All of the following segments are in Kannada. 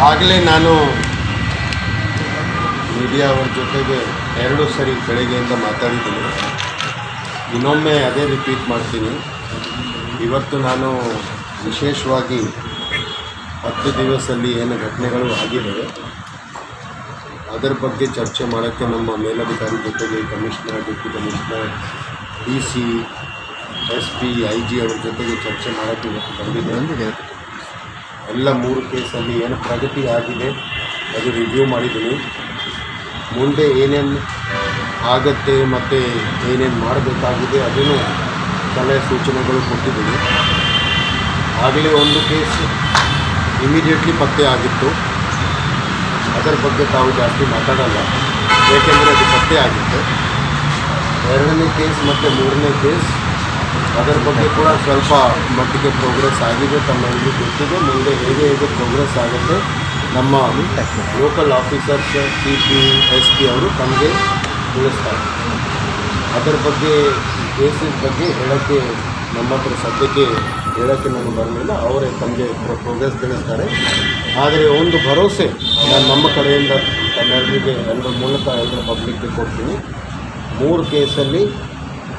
ಆಗಲೇ ನಾನು ಮೀಡಿಯಾ ಅವ್ರ ಜೊತೆಗೆ 2 ಸರಿ ಬೆಳಗ್ಗೆಯಿಂದ ಮಾತಾಡಿದ್ದೀನಿ. ಇನ್ನೊಮ್ಮೆ ಅದೇ ರಿಪೀಟ್ ಮಾಡ್ತೀನಿ. ಇವತ್ತು ನಾನು ವಿಶೇಷವಾಗಿ 10 ದಿವಸದಲ್ಲಿ ಏನು ಘಟನೆಗಳು ಆಗಿದ್ದಾವೆ ಅದರ ಬಗ್ಗೆ ಚರ್ಚೆ ಮಾಡೋಕ್ಕೆ ನಮ್ಮ ಮೇಲಧಿಕಾರಿ ಜೊತೆಗೆ commissioner, deputy commissioner, DC, SP, IG ಅವ್ರ ಜೊತೆಗೆ ಚರ್ಚೆ ಮಾಡೋಕ್ಕೆ ಬಂದಿದೆ. ಎಲ್ಲ 3 ಕೇಸಲ್ಲಿ ಏನು ಪ್ರಗತಿ ಆಗಿದೆ ಅದು ರಿವ್ಯೂ ಮಾಡಿದ್ದೀನಿ. ಮುಂದೆ ಏನೇನು ಆಗತ್ತೆ ಮತ್ತು ಏನೇನು ಮಾಡಬೇಕಾಗಿದೆ ಅದನ್ನು ಸಲಹೆ ಸೂಚನೆಗಳು ಕೊಟ್ಟಿದ್ದೀನಿ. ಆಗಲೇ ಒಂದು ಕೇಸ್ ಇಮಿಡಿಯೇಟ್ಲಿ ಪತ್ತೆ ಆಗಿತ್ತು, ಅದರ ಬಗ್ಗೆ ತಾವು ಜಾಸ್ತಿ ಮಾತಾಡಲ್ಲ ಏಕೆಂದರೆ ಅದು ಪತ್ತೆ ಆಗಿತ್ತು. 2ನೇ ಕೇಸ್ ಮತ್ತು 3ನೇ ಕೇಸ್ ಅದರ ಬಗ್ಗೆ ಕೂಡ ಸ್ವಲ್ಪ ಮಟ್ಟಿಗೆ ಪ್ರೋಗ್ರೆಸ್ ಆಗಿದೆ, ತಮ್ಮಲ್ಲಿ ಗೊತ್ತಿದೆ. ಮುಂದೆ ಹೇಗೆ ಪ್ರೋಗ್ರೆಸ್ ಆಗುತ್ತೆ ನಮ್ಮ ಲೋಕಲ್ ಆಫೀಸರ್ಸ್ CP, SP ಅವರು ತಮಗೆ ತಿಳಿಸ್ತಾರೆ. ಅದರ ಬಗ್ಗೆ ಕೇಸಿನ ಬಗ್ಗೆ ಹೇಳೋಕ್ಕೆ ನಮ್ಮ ಹತ್ರ ಸದ್ಯಕ್ಕೆ ಹೇಳೋಕ್ಕೆ ನನಗೆ ಬರಲಿಲ್ಲ, ಅವರೇ ತಮಗೆ ಪ್ರೋಗ್ರೆಸ್ ತಿಳಿಸ್ತಾರೆ. ಆದರೆ ಒಂದು ಭರವಸೆ ನಾನು ನಮ್ಮ ಕಡೆಯಿಂದ ತಮ್ಮೆಲ್ಲರಿಗೆ ಎಲ್ಲರ ಮೂಲಕ ಎಲ್ಲರ ಪಬ್ಲಿಕ್ಗೆ ಕೊಡ್ತೀನಿ. 3 ಕೇಸಲ್ಲಿ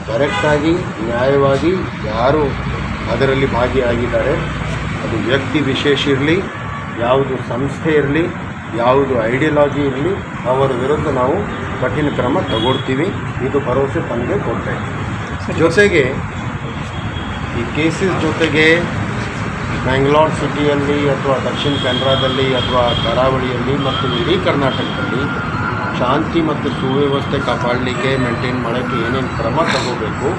ಕರೆಕ್ಟಾಗಿ ನ್ಯಾಯವಾಗಿ ಯಾರು ಅದರಲ್ಲಿ ಭಾಗಿಯಾಗಿದ್ದಾರೆ, ಅದು ವ್ಯಕ್ತಿ ವಿಶೇಷ ಇರಲಿ, ಯಾವುದು ಸಂಸ್ಥೆ ಇರಲಿ, ಯಾವುದು ಐಡಿಯಾಲಜಿ ಇರಲಿ, ಅವರ ವಿರುದ್ಧ ನಾವು ಕಠಿಣ ಕ್ರಮ ತಗೊಳ್ತೀವಿ. ಇದು ಭರವಸೆ ತಮಗೆ ಕೊಡ್ತೇವೆ. ಜೊತೆಗೆ ಈ ಕೇಸಸ್ ಜೊತೆಗೆ ಬ್ಯಾಂಗ್ಳೂರು ಸಿಟಿಯಲ್ಲಿ ಅಥವಾ ದಕ್ಷಿಣ ಕನ್ನಡದಲ್ಲಿ ಅಥವಾ ಕರಾವಳಿಯಲ್ಲಿ ಮತ್ತು ಇಡೀ ಕರ್ನಾಟಕದಲ್ಲಿ ಶಾಂತಿ ಮತ್ತು ಸುವ್ಯವಸ್ಥೆ ಕಾಪಾಡಲಿಕ್ಕೆ ಮೇಂಟೈನ್ ಮಾಡೋಕ್ಕೆ ಏನೇನು ಕ್ರಮ ತಗೋಬೇಕು,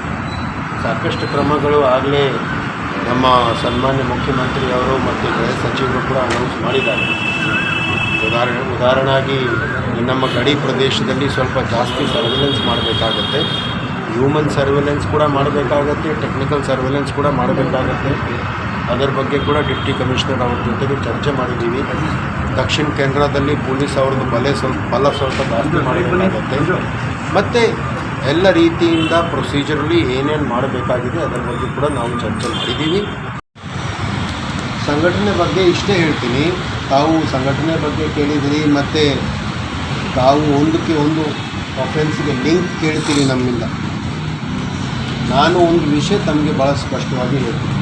ಸಾಕಷ್ಟು ಕ್ರಮಗಳು ಆಗಲೇ ನಮ್ಮ ಸನ್ಮಾನ್ಯ ಮುಖ್ಯಮಂತ್ರಿಯವರು ಮತ್ತು ಗೃಹ ಸಚಿವರು ಕೂಡ ಅನೌನ್ಸ್ ಮಾಡಿದ್ದಾರೆ. ಉದಾಹರಣೆಯಾಗಿ ನಮ್ಮ ಗಡಿ ಪ್ರದೇಶದಲ್ಲಿ ಸ್ವಲ್ಪ ಜಾಸ್ತಿ ಸರ್ವೆಲೆನ್ಸ್ ಮಾಡಬೇಕಾಗತ್ತೆ, ಹ್ಯೂಮನ್ ಸರ್ವೆಲೆನ್ಸ್ ಕೂಡ ಮಾಡಬೇಕಾಗತ್ತೆ, ಟೆಕ್ನಿಕಲ್ ಸರ್ವೆಲೆನ್ಸ್ ಕೂಡ ಮಾಡಬೇಕಾಗತ್ತೆ. ಅದರ ಬಗ್ಗೆ ಕೂಡ ಡಿಪ್ಟಿ ಕಮಿಷನರ್ ಅವ್ರ ಜೊತೆಗೆ ಚರ್ಚೆ ಮಾಡಿದ್ದೀವಿ. ದಕ್ಷಿಣ ಕನ್ನಡದಲ್ಲಿ ಪೊಲೀಸ್ ಅವ್ರದ್ದು ಬಲ ಸ್ವಲ್ಪ ಜಾಸ್ತಿ ಮಾಡಬೇಕಾಗತ್ತೆ. ಮತ್ತು ಎಲ್ಲ ರೀತಿಯಿಂದ ಪ್ರೊಸೀಜರಲ್ಲಿ ಏನೇನು ಮಾಡಬೇಕಾಗಿದೆ ಅದರ ಬಗ್ಗೆ ಕೂಡ ನಾವು ಚರ್ಚೆ ಮಾಡಿದ್ದೀವಿ. ಸಂಘಟನೆ ಬಗ್ಗೆ ಇಷ್ಟೇ ಹೇಳ್ತೀನಿ. ತಾವು ಸಂಘಟನೆ ಬಗ್ಗೆ ಕೇಳಿದಿರಿ ಮತ್ತು ತಾವು ಒಂದಕ್ಕೆ ಒಂದು ಅಫೆನ್ಸ್ಗೆ ಲಿಂಕ್ ಕೇಳ್ತೀರಿ ನಮ್ಮಿಂದ. ನಾನು ಒಂದು ವಿಷಯ ತಮಗೆ ಭಾಳ ಸ್ಪಷ್ಟವಾಗಿ ಹೇಳ್ತೀನಿ.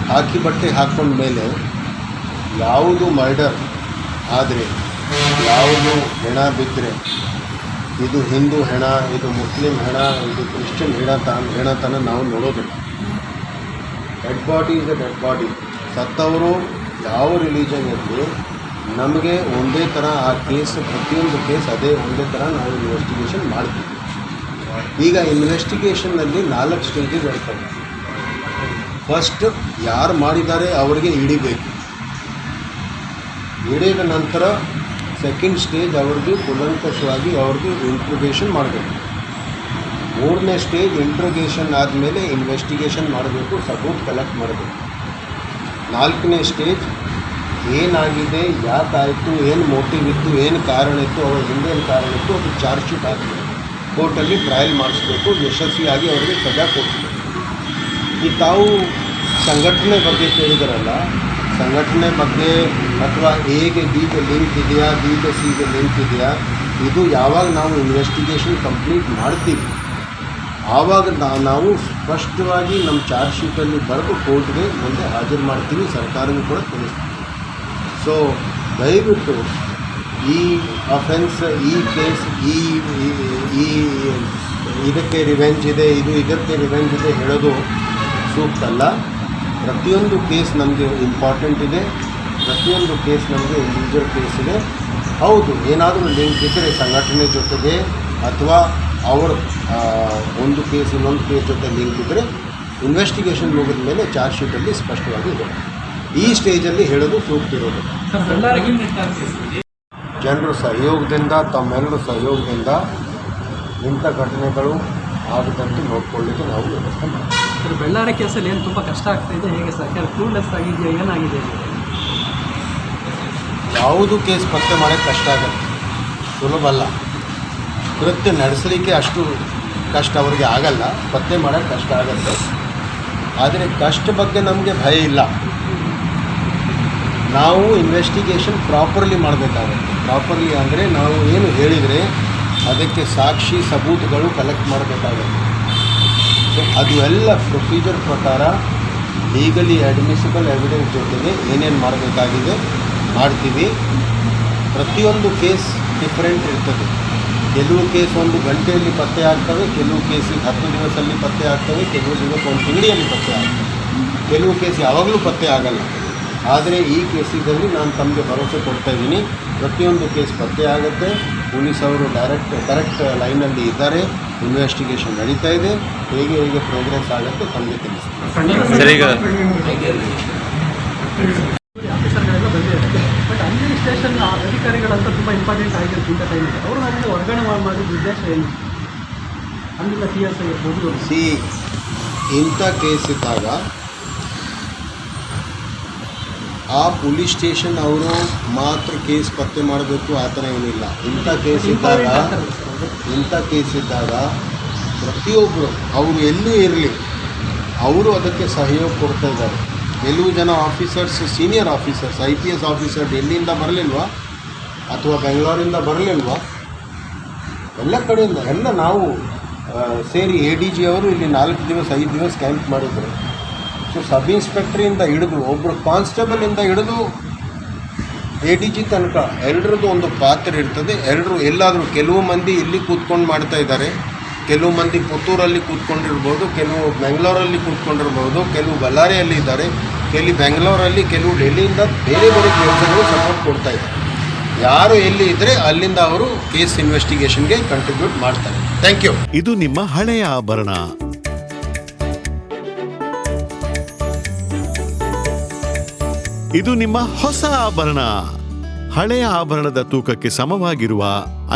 ಹಾಕಿ ಬಟ್ಟೆ ಹಾಕ್ಕೊಂಡ ಮೇಲೆ ಯಾವುದು ಮರ್ಡರ್ ಆದರೆ, ಯಾವುದು ಹೆಣ ಬಿದ್ದರೆ, ಇದು ಹಿಂದೂ ಹೆಣ, ಇದು ಮುಸ್ಲಿಂ ಹೆಣ, ಇದು ಕ್ರಿಶ್ಚಿಯನ್ ಹೆಣತನ ನಾವು ನೋಡೋದಿಲ್ಲ. Dead body is A dead body. ಸತ್ತವರು ಯಾವ ರಿಲಿಜನ್ ಇರಲಿ ನಮಗೆ ಒಂದೇ ಥರ ಆ ಕೇಸ್, ಪ್ರತಿಯೊಂದು ಕೇಸ್ ಅದೇ ಒಂದೇ ಥರ ನಾವು ಇನ್ವೆಸ್ಟಿಗೇಷನ್ ಮಾಡ್ತೀವಿ. ಈಗ ಇನ್ವೆಸ್ಟಿಗೇಷನ್ನಲ್ಲಿ 4 ಸ್ಟೇಜಸ್ ಇರ್ತವೆ. ಫಸ್ಟ್ ಯಾರು ಮಾಡಿದ್ದಾರೆ ಅವರಿಗೆ ಹಿಡಿಬೇಕು. ಹಿಡಿದ ನಂತರ ಸೆಕೆಂಡ್ ಸ್ಟೇಜ್ ಅವ್ರಿಗೆ ಕೂಲಂಕಷವಾಗಿ ಅವ್ರಿಗೆ ಇಂಟ್ರೋಗೇಷನ್ ಮಾಡಬೇಕು. 3ನೇ ಸ್ಟೇಜ್ ಇಂಟ್ರೋಗೇಷನ್ ಆದಮೇಲೆ ಇನ್ವೆಸ್ಟಿಗೇಷನ್ ಮಾಡಬೇಕು, ಸಬೂತ್ ಕಲೆಕ್ಟ್ ಮಾಡಬೇಕು. 4ನೇ ಸ್ಟೇಜ್ ಏನಾಗಿದೆ, ಯಾಕಾಯಿತು, ಏನು ಮೋಟಿವ್ ಇತ್ತು, ಏನು ಕಾರಣ ಇತ್ತು, ಅವ್ರ ಹಿಂದೇನು ಕಾರಣ ಇತ್ತು, ಅದು ಚಾರ್ಜ್ ಶೀಟ್ ಹಾಕಬೇಕು, ಕೋರ್ಟಲ್ಲಿ ಟ್ರಯಲ್ ಮಾಡಿಸ್ಬೇಕು, ಯಶಸ್ವಿಯಾಗಿ ಅವರಿಗೆ ಸಜಾ ಕೊಡಬೇಕು. ಈ ತಾವು ಸಂಘಟನೆ ಬಗ್ಗೆ ಕೇಳಿದಾರಲ್ಲ, ಸಂಘಟನೆ ಬಗ್ಗೆ ಅಥವಾ ಎಗೆ ಬಿಗೆ ಲಿಂಕ್ ಇದೆಯಾ, ಬಿಗೆ ಸಿಗೆ ಲಿಂಕ್ ಇದೆಯಾ, ಇದು ಯಾವಾಗ ನಾವು ಇನ್ವೆಸ್ಟಿಗೇಷನ್ ಕಂಪ್ಲೀಟ್ ಮಾಡ್ತೀವಿ ಆವಾಗ ನಾವು ಸ್ಪಷ್ಟವಾಗಿ ನಮ್ಮ ಚಾರ್ಜ್ ಶೀಟಲ್ಲಿ ಬರೆದು ಕೋರ್ಟ್ಗೆ ಮುಂದೆ ಹಾಜರು ಮಾಡ್ತೀವಿ, ಸರ್ಕಾರವೂ ಕೂಡ ತಿಳಿಸ್ತೀವಿ. ಸೊ ದಯವಿಟ್ಟು ಈ ಅಫೆನ್ಸ್, ಈ ಕೇಸ್, ಈ ಇದಕ್ಕೆ ರಿವೆಂಜ್ ಇದೆ, ಇದಕ್ಕೆ ರಿವೆಂಜ್ ಇದೆ ಹೇಳೋದು ಸೂಕ್ತ ಅಲ್ಲ. ಪ್ರತಿಯೊಂದು ಕೇಸ್ ನಮಗೆ ಇಂಪಾರ್ಟೆಂಟ್ ಇದೆ, ಪ್ರತಿಯೊಂದು ಕೇಸ್ ನಮಗೆ ಇಂಡಿವಿಜುವಲ್ ಕೇಸ್ ಇದೆ. ಹೌದು, ಏನಾದರೂ ಲಿಂಕ್ ಇದ್ದರೆ ಸಂಘಟನೆ ಜೊತೆಗೆ ಅಥವಾ ಅವರ ಒಂದು ಕೇಸ್ ಇನ್ನೊಂದು ಕೇಸ್ ಜೊತೆ ಲಿಂಕ್ ಇದ್ದರೆ ಇನ್ವೆಸ್ಟಿಗೇಷನ್ ಮುಗಿದ ಮೇಲೆ ಚಾರ್ಜ್ ಶೀಟಲ್ಲಿ ಸ್ಪಷ್ಟವಾಗಿ ಇದೆ. ಈ ಸ್ಟೇಜಲ್ಲಿ ಹೇಳೋದು ಸೂಕ್ತ ಇರೋದು. ಜನರ ಸಹಯೋಗದಿಂದ, ತಮ್ಮೆಲ್ಲರ ಸಹಯೋಗದಿಂದ ಇಂಥ ಘಟನೆಗಳು ಆಗದಂತೆ ನೋಡ್ಕೊಳ್ಳಿಕ್ಕೆ ನಾವು ವ್ಯವಸ್ಥೆ ಮಾಡ್ತೀವಿ. ಬೆಳ್ಳಾರಿ ಕೇಸಲ್ಲಿ ಏನು ತುಂಬ ಕಷ್ಟ ಆಗ್ತಾಯಿದೆ, ಹೇಗೆ ಸರ್? ಕ್ಲೂಲೆಸ್ ಆಗಿದೆಯಾ, ಏನಾಗಿದೆ? ಯಾವುದು ಕೇಸ್ ಪತ್ತೆ ಮಾಡೋಕ್ಕೆ ಕಷ್ಟ ಆಗುತ್ತೆ, ಸುಲಭ ಅಲ್ಲ. ಕೃತ್ಯ ನಡೆಸಲಿಕ್ಕೆ ಅಷ್ಟು ಕಷ್ಟ ಅವರಿಗೆ ಆಗಲ್ಲ, ಪತ್ತೆ ಮಾಡೋಕ್ಕೆ ಕಷ್ಟ ಆಗುತ್ತೆ. ಆದರೆ ಕಷ್ಟ ಬಗ್ಗೆ ನಮಗೆ ಭಯ ಇಲ್ಲ. ನಾವು ಇನ್ವೆಸ್ಟಿಗೇಷನ್ ಪ್ರಾಪರ್ಲಿ ಮಾಡಬೇಕಾಗುತ್ತೆ. ಪ್ರಾಪರ್ಲಿ ಅಂದರೆ ನಾವು ಏನು ಹೇಳಿದರೆ ಅದಕ್ಕೆ ಸಾಕ್ಷಿ ಸಬೂತುಗಳು ಕಲೆಕ್ಟ್ ಮಾಡಬೇಕಾಗುತ್ತೆ. ಸೊ ಅದು ಎಲ್ಲ ಪ್ರೊಸೀಜರ್ ಪ್ರಕಾರ ಲೀಗಲಿ ಅಡ್ಮಿಸಿಬಲ್ ಎವಿಡೆನ್ಸ್ ಜೊತೆಗೆ ಏನೇನು ಮಾಡಬೇಕಾಗಿದೆ ಮಾಡ್ತೀವಿ. ಪ್ರತಿಯೊಂದು ಕೇಸ್ ಡಿಫ್ರೆಂಟ್ ಇರ್ತದೆ. ಕೆಲವು ಕೇಸ್ 1 ಗಂಟೆಯಲ್ಲಿ ಪತ್ತೆ ಆಗ್ತವೆ, ಕೆಲವು ಕೇಸಿಗೆ 10 ದಿವಸದಲ್ಲಿ ಪತ್ತೆ ಆಗ್ತವೆ, ಕೆಲವು ದಿವಸ 1 ತಿಂಗಳಿಯಲ್ಲಿ ಪತ್ತೆ ಆಗ್ತವೆ, ಕೆಲವು ಕೇಸ್ ಯಾವಾಗಲೂ ಪತ್ತೆ ಆಗಲ್ಲ. ಆದರೆ ಈ ಕೇಸಿನಲ್ಲಿ ನಾನು ತಮಗೆ ಭರವಸೆ ಕೊಡ್ತಾ ಇದ್ದೀನಿ, ಪ್ರತಿಯೊಂದು ಕೇಸ್ ಪತ್ತೆ ಆಗುತ್ತೆ. ಪೊಲೀಸವರು ಕರೆಕ್ಟ್ ಲೈನಲ್ಲಿ ಇದ್ದಾರೆ, ಇನ್ವೆಸ್ಟಿಗೇಷನ್ ನಡೀತಾ ಇದೆ. ಹೇಗೆ ಪ್ರೋಗ್ರೆಸ್ ಆಗುತ್ತೆ ತಮಗೆ ತಿಳಿಸ್ತೀನಿ. ಸರ್, ಈಗ ಆಫೀಸರ್ಗಳೆಲ್ಲ ಬಂದಿದ್ದಾರೆ. ಬಟ್ ಅಡ್ಮಿನಿಸ್ಟ್ರೇಷನ್ ಅಧಿಕಾರಿಗಳಂತ ತುಂಬ ಇಂಪಾರ್ಟೆಂಟ್ ಆಗಿರುತ್ತೆ ಇಂಥ ಟೈಮಿಗೆ. ಅವರು ನಮಗೆ ವರ್ಗಾವಣೆ ಮಾಡಿದ ಉದ್ದೇಶ ಏನು? ಅಲ್ಲಿಂದ TS ಇರ್ಬೋದು. ಇಂಥ ಕೇಸ್ ಇದ್ದಾಗ ಆ ಪೊಲೀಸ್ ಸ್ಟೇಷನ್ ಅವರು ಮಾತ್ರ ಕೇಸ್ ಪತ್ತೆ ಮಾಡಬೇಕು ಆ ಥರ ಏನಿಲ್ಲ. ಇಂಥ ಕೇಸ್ ಇದ್ದಾಗ ಪ್ರತಿಯೊಬ್ಬರು ಅವರು ಎಲ್ಲೂ ಇರಲಿ ಅವರು ಅದಕ್ಕೆ ಸಹಯೋಗ ಕೊಡ್ತಾ ಇದ್ದಾರೆ. ಕೆಲವು ಜನ officers, senior officers, IPS officer ಡೆಲ್ಲಿಯಿಂದ ಬರಲಿಲ್ವಾ ಅಥವಾ ಬೆಂಗಳೂರಿಂದ ಬರಲಿಲ್ವಾ, ಎಲ್ಲ ಕಡೆಯಿಂದ ಎಲ್ಲ ನಾವು ಸೇರಿ ADG ಅವರು ಇಲ್ಲಿ 4 ದಿವಸ 5 ದಿವಸ ಕ್ಯಾಂಪ್ ಮಾಡಿದ್ರು. ಸೊ ಸಬ್ ಇನ್ಸ್ಪೆಕ್ಟ್ರಿಂದ ಹಿಡಿದು ಒಬ್ಬರು ಕಾನ್ಸ್ಟೇಬಲಿಂದ ಹಿಡಿದು ADG ತನಕ ಎಲ್ಲರದ್ದು ಒಂದು ಪಾತ್ರ ಇರ್ತದೆ. ಎಲ್ಲರೂ ಎಲ್ಲಾದರೂ ಕೆಲವು ಮಂದಿ ಇಲ್ಲಿ ಕೂತ್ಕೊಂಡು ಮಾಡ್ತಾ ಇದ್ದಾರೆ, ಕೆಲವು ಮಂದಿ ಪುತ್ತೂರಲ್ಲಿ ಕೂತ್ಕೊಂಡಿರ್ಬೋದು, ಕೆಲವು ಬೆಂಗಳೂರಲ್ಲಿ ಕೂತ್ಕೊಂಡಿರ್ಬೋದು, ಕೆಲವು ಬಳ್ಳಾರಿಯಲ್ಲಿ ಇದ್ದಾರೆ, ಕೆಲವು ಬೆಂಗಳೂರಲ್ಲಿ, ಕೆಲವು ಡೆಲ್ಲಿಯಿಂದ ಬೇರೆ ಕೆಲಸಗಳು ಸಪೋರ್ಟ್ ಕೊಡ್ತಾ ಇದ್ದಾರೆ. ಯಾರು ಎಲ್ಲಿ ಇದ್ದರೆ ಅಲ್ಲಿಂದ ಅವರು ಕೇಸ್ ಇನ್ವೆಸ್ಟಿಗೇಷನ್ಗೆ ಕಂಟ್ರಿಬ್ಯೂಟ್ ಮಾಡ್ತಾರೆ. Thank you. ಇದು ನಿಮ್ಮ ಹಳೆಯ ಆಭರಣ, ಇದು ನಿಮ್ಮ ಹೊಸ ಆಭರಣ. ಹಳೆಯ ಆಭರಣದ ತೂಕಕ್ಕೆ ಸಮವಾಗಿರುವ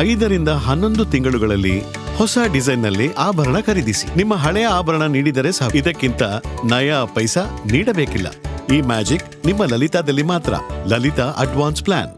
5 ರಿಂದ 11 ತಿಂಗಳುಗಳಲ್ಲಿ ಹೊಸ ಡಿಸೈನ್ನಲ್ಲಿ ಆಭರಣ ಖರೀದಿಸಿ. ನಿಮ್ಮ ಹಳೆಯ ಆಭರಣ ನೀಡಿದರೆ ಸಾಕು, ಇದಕ್ಕಿಂತ ನಯಾ ಪೈಸಾ ನೀಡಬೇಕಿಲ್ಲ. ಈ ಮ್ಯಾಜಿಕ್ ನಿಮ್ಮ ಲಲಿತಾದಲ್ಲಿ ಮಾತ್ರ. Lalitha advance plan.